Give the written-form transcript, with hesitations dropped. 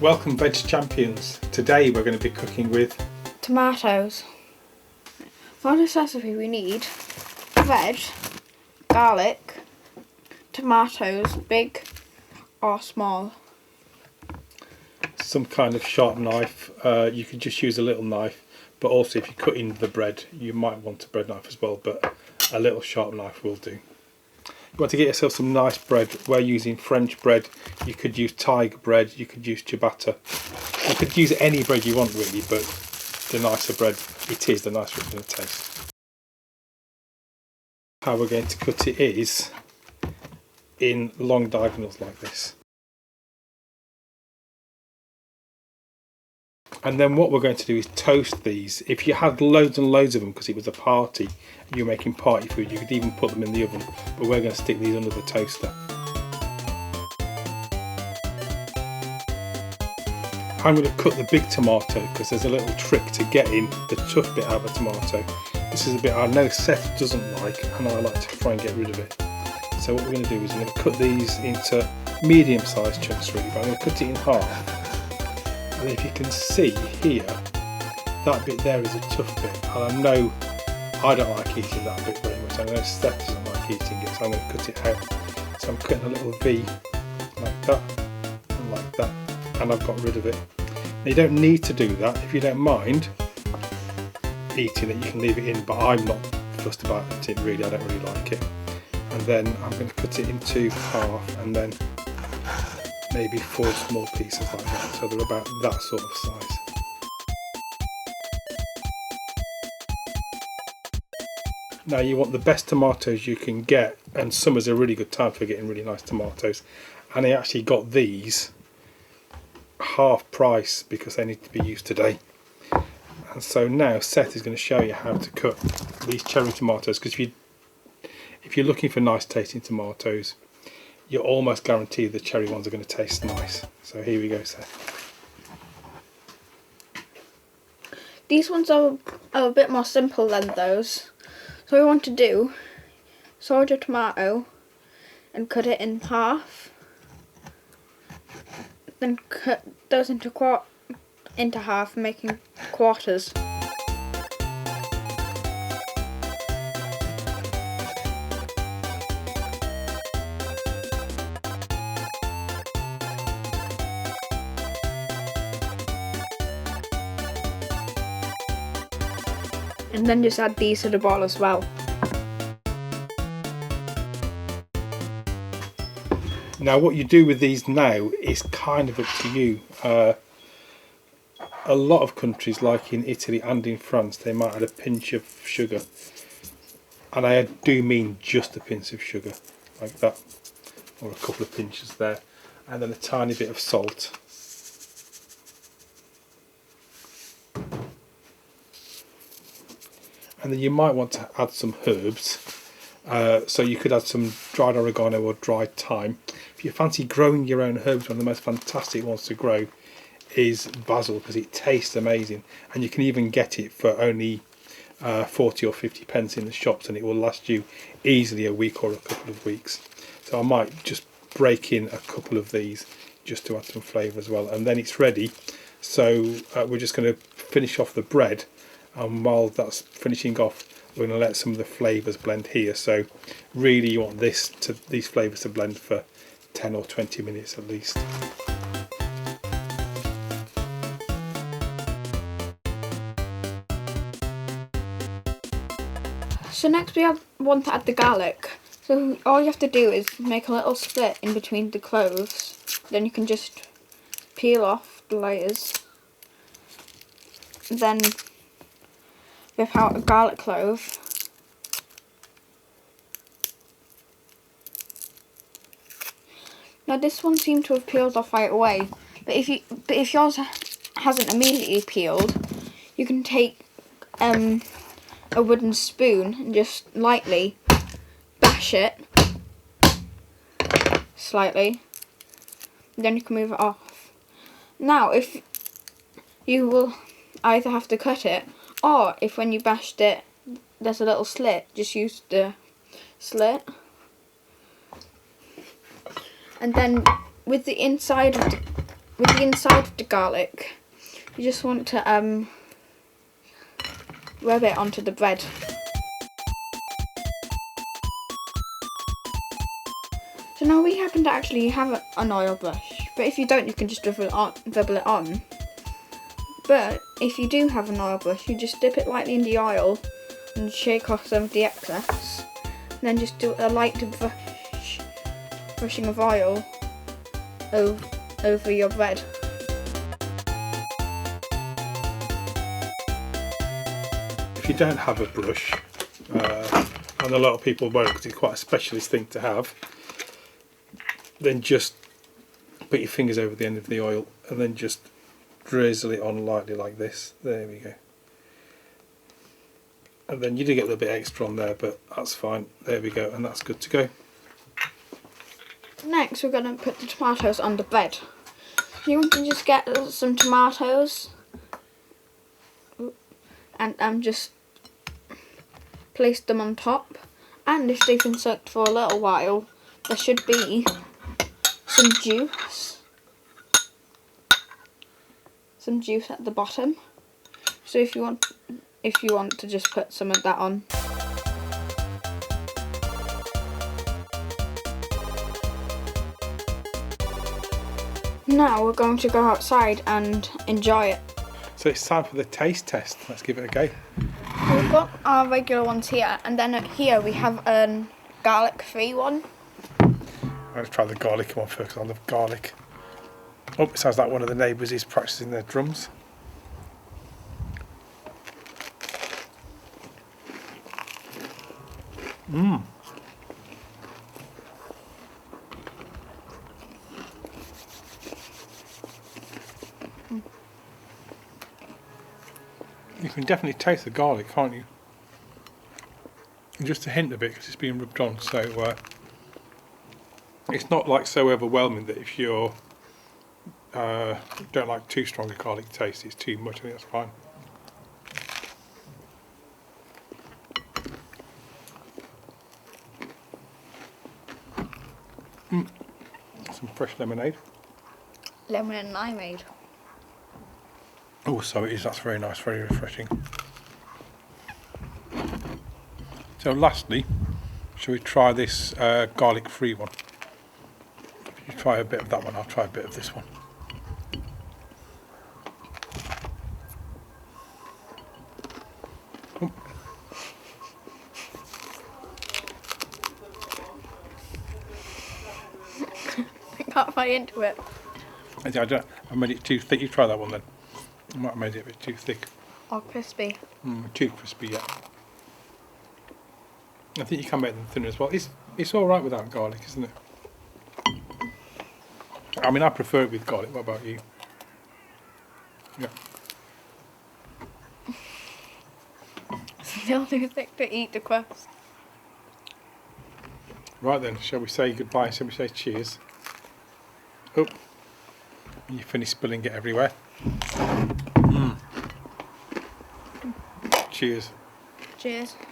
Welcome Veg Champions. Today we're going to be cooking with tomatoes. For this recipe we need veg, garlic, tomatoes, big or small. Some kind of sharp knife. You could just use a little knife, but also if you're cutting the bread you might want a bread knife as well, but a little sharp knife will do. You want to get yourself some nice bread. We're using French bread. You could use tiger bread, you could use ciabatta. You could use any bread you want really, but the nicer bread it is, the nicer it's going to taste. How we're going to cut it is in long diagonals like this. And then what we're going to do is toast these. If you had loads and loads of them because it was a party and you're making party food, you could even put them in the oven, but we're going to stick these under the toaster. I'm going to cut the big tomato because there's a little trick to getting the tough bit out of a tomato. This is a bit I know Seth doesn't like and I like to try and get rid of it. So what we're going to do is we're going to cut these into medium sized chunks really, but I'm going to cut it in half. And if you can see here, that bit there is a tough bit, and I know I don't like eating that bit very much. I know Steph doesn't like eating it, so I'm going to cut it out. So I'm cutting a little V like that and like that, and I've got rid of it. Now you don't need to do that. If you don't mind eating it, you can leave it in, but I'm not fussed about it really. I don't really like it. And then I'm going to cut it into half, and then maybe 4 small pieces like that, so they're about that sort of size. Now you want the best tomatoes you can get, and summer's a really good time for getting really nice tomatoes, and I actually got these half price because they need to be used today. And so now Seth is going to show you how to cut these cherry tomatoes, because if you're looking for nice tasting tomatoes, you're almost guaranteed the cherry ones are going to taste nice. So here we go, Seth. These ones are a bit more simple than those. So what we want to do, sold your tomato and cut it in half. Then cut those into half, making quarters. And then just add these to the bowl as well. Now what you do with these now is kind of up to you. A lot of countries, like in Italy and in France, they might add a pinch of sugar. And I do mean just a pinch of sugar, like that. Or a couple of pinches there. And then a tiny bit of salt. And then you might want to add some herbs, so you could add some dried oregano or dried thyme. If you fancy growing your own herbs, one of the most fantastic ones to grow is basil, because it tastes amazing, and you can even get it for only 40 or 50 pence in the shops, and it will last you easily a week or a couple of weeks. So I might just break in a couple of these just to add some flavour as well, and then it's ready. So we're just going to finish off the bread. And while that's finishing off, we're going to let some of the flavours blend here. So really you want these flavours to blend for 10 or 20 minutes at least. So next we want to add the garlic. So all you have to do is make a little slit in between the cloves. Then you can just peel off the layers. Then rip out a garlic clove. Now this one seemed to have peeled off right away, but if yours hasn't immediately peeled, you can take a wooden spoon and just lightly bash it slightly. Then you can move it off. Now if you will either have to cut it, or if when you bashed it there's a little slit, just use the slit. And then with the inside of with the inside of the garlic, you just want to rub it onto the bread. So now we happen to actually have an oil brush, but if you don't, you can just dribble it on. But if you do have an oil brush, you just dip it lightly in the oil and shake off some of the excess. And then just do a light brushing of oil over your bread. If you don't have a brush, and a lot of people won't because it's quite a specialist thing to have, then just put your fingers over the end of the oil and then just drizzle it on lightly like this. There we go. And then you do get a little bit extra on there, but that's fine. There we go, and that's good to go. Next, we're going to put the tomatoes on the bread. You want to just get some tomatoes and just place them on top. And if they've been soaked for a little while, there should be some juice at the bottom. So if you want to just put some of that on. Now we're going to go outside and enjoy it. So it's time for the taste test. Let's give it a go. So we've got our regular ones here, and then here we have a garlic-free one. Let's try the garlic one first. I love garlic. Oh, it sounds like one of the neighbours is practicing their drums. Mmm. You can definitely taste the garlic, can't you? Just a hint of it because it's being rubbed on, so it's not like so overwhelming that if you don't like too strong a garlic taste, it's too much. I think that's fine. Some fresh lemonade. Lemon and limeade. Oh, so it is. That's very nice, very refreshing. So lastly, shall we try this garlic-free one? If you try a bit of that one, I'll try a bit of this one. Oh. I can't bite into it. I made it too thick. You try that one then. I might have made it a bit too thick. Or crispy. Too crispy, yeah. I think you can make them thinner as well. It's all right without garlic, isn't it? I mean, I prefer it with garlic. What about you? Yeah. Still too thick to eat the crust. Right then, shall we say goodbye? Shall we say cheers? Oh, you finished spilling it everywhere. Cheers. Cheers.